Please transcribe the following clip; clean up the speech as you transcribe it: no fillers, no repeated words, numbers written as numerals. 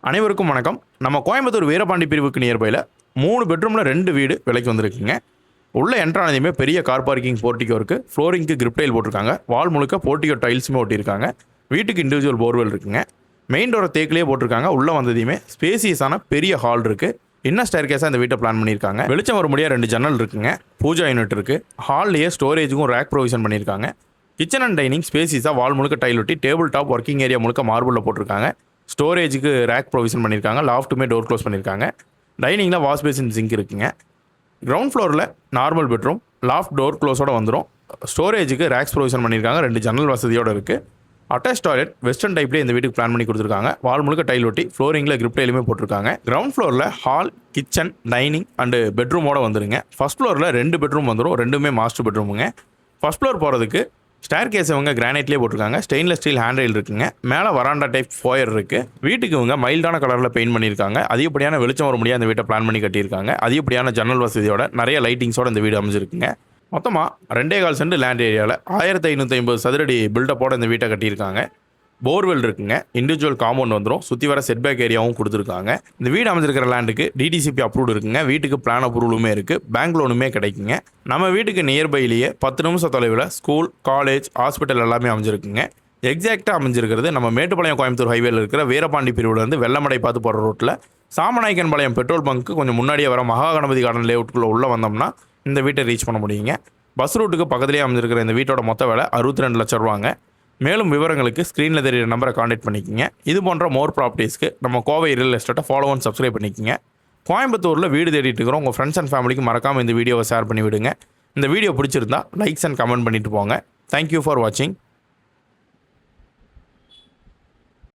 அனைவருக்கும் வணக்கம். நம்ம கோயம்புத்தூர் வீரபாண்டி பிரிவுக்கு நியர்பையில் 3 பெட்ரூமில் 2 வீடு விலைக்கு வந்திருக்குங்க. உள்ளே என்ட்ரானதையுமே பெரிய கார் பார்க்கிங் போர்ட்டிகோ இருக்குது. ஃப்ளோரிங்க்கு கிரிப் டைல் போட்டிருக்காங்க. வால் முழுக்க போர்ட்டிகோ டைல்ஸுமே ஒட்டியிருக்காங்க. வீட்டுக்கு இண்டிவிஜுவல் போர்வெல் இருக்குங்க. மெயின் டோரை தேக்கிலே போட்டிருக்காங்க. உள்ளே வந்ததையுமே ஸ்பேசியஸான பெரிய ஹால் இருக்குது. இன்னும் ஸ்டேர் கேஸாக இந்த வீட்டை பிளான் பண்ணியிருக்காங்க. வெளிச்சம் வர முடியாது 2 ஜன்னல் இருக்குங்க. பூஜா யூனிட் இருக்குது. ஹால்லேயே ஸ்டோரேஜுக்கும் ரேக் ப்ரொவிஷன் பண்ணியிருக்காங்க. கிச்சன் அண்ட் டைனிங் ஸ்பேசிஸாக வால் முழுக்க டைல் ஒட்டி டேபிள் டாப் ஒர்க்கிங் ஏரியா முழுக்க மார்பிளில் போட்டிருக்காங்க. ஸ்டோரேஜுக்கு ரேக் ப்ரொவிஷன் பண்ணியிருக்காங்க. லாஃப்ட்டுமே டோர் க்ளோஸ் பண்ணியிருக்காங்க. டைனிங்கில் வாஷ் பேசின் சிங்க் இருக்குங்க. கிரவுண்ட் ஃப்ளோரில் நார்மல் பெட்ரூம், லாஃப்ட் டோர் க்ளோஸோட வந்துடும். ஸ்டோரேஜுக்கு ரேக்ஸ் ப்ரொவிஷன் பண்ணியிருக்காங்க. 2 ஜன்னல் வசதியோடு இருக்குது. அட்டாச் டாய்லெட் வெஸ்டர்ன் டைப்லேயே இந்த வீட்டுக்கு பிளான் பண்ணி கொடுத்துருக்காங்க. வால் முழுக்க டைல் ஒட்டி ஃப்ளோரிங்கில் கிரிப் டைலுமே போட்டிருக்காங்க. கிரவுண்ட் ஃப்ளோரில் ஹால், கிச்சன், டைனிங் அண்டு பெட்ரூமோட வந்துருங்க. ஃபர்ஸ்ட் ஃப்ளோரில் 2 பெட்ரூம் வந்துடும். 2மே மாஸ்டர் பெட்ரூமுங்க. ஃபர்ஸ்ட் ஃப்ளோர் போகிறதுக்கு ஸ்டேர் கேஸ் இவங்க கிரானைட்லேயே போட்டிருக்காங்க. ஸ்டெயின்லெஸ் ஸ்டீல் ஹேண்ட் ரெயில் இருக்குங்க. மேலே வராண்டா டைப் ஃபோயர் இருக்குது. வீட்டுக்கு இவங்க மைல்டான கலரில் பெயிண்ட் பண்ணியிருக்காங்க. அதிகப்படியான வெளிச்சம் வர முடியாது இந்த வீட்டை பிளான் பண்ணி கட்டியிருக்காங்க. அதிகப்படியான ஜன்னல் வசதியோட நிறைய லைட்டிங்ஸோட இந்த வீடு அமைஞ்சிருக்குங்க. மொத்தமாக 2.25 சென்ட் லேண்ட் ஏரியாவில் 1550 சதுரடி பில்டப்போட இந்த வீட்டை கட்டியிருக்காங்க. போர்வெல் இருக்குங்க. இண்டிவிஜுவல் காம்பவுண்ட் வந்துடும். சுற்றி வர செட்பேக் ஏரியாவும் கொடுத்துருக்காங்க. இந்த வீடு அமைஞ்சிருக்கிற லேண்டுக்கு டிடிசிபி அப்ரூவ்டு இருக்குங்க. வீட்டுக்கு பிளான் அப்ரூவலுமே இருக்குது. பேங்க் லோனுமே கிடைக்குங்க. நம்ம வீட்டுக்கு நியர்பைலேயே 10 நிமிஷம் தொலைவில் ஸ்கூல், காலேஜ், ஹாஸ்பிட்டல் எல்லாமே அமைஞ்சிருக்குங்க. எக்ஸாக்டாக அமைஞ்சிருக்கிறது நம்ம மேட்டுப்பாளையம் கோயம்புத்தூர் ஹைவேல இருக்கிற வீரபாண்டி பிரிவுலேருந்து வெள்ளமடை பார்த்து போகிற ரோட்டில் சாமநாயக்கன்பாளையம் பெட்ரோல் பங்க்கு கொஞ்சம் முன்னாடியே வர மகாகணபதி கார்டன் லேஅவுட்டுக்குள்ளே உள்ளே வந்தோம்னா இந்த வீட்டை ரீச் பண்ண முடியுங்க. பஸ் ரூட்டுக்கு பக்கத்துலேயே அமைஞ்சிருக்கிற இந்த வீட்டோட மொத்த விலை 62 லட்சம் ரூபாங்க. மேலும் விவரங்களுக்கு ஸ்க்ரீனில் தெரியிற நம்பரை காண்டாக்ட் பண்ணிக்கோங்க. இது போன்ற மோர் ப்ராப்பர்ட்டிஸ்க்கு நம்ம கோவை ரியல் எஸ்டேட்டை ஃபாலோ அண்ட் சப்ஸ்கிரைப் பண்ணிக்கோங்க. கோயம்புத்தூரில் வீடு தேடிட்டு இருக்கிறோம் உங்கள் ஃப்ரெண்ட்ஸ் அண்ட் ஃபேமிலிக்கு மறக்காமல் இந்த வீடியோவை ஷேர் பண்ணி விடுங்க. இந்த வீடியோ பிடிச்சிருந்தா லைக்ஸ் அண்ட் கமெண்ட் பண்ணிட்டு போங்க. தேங்க்யூ ஃபார் வாட்சிங்.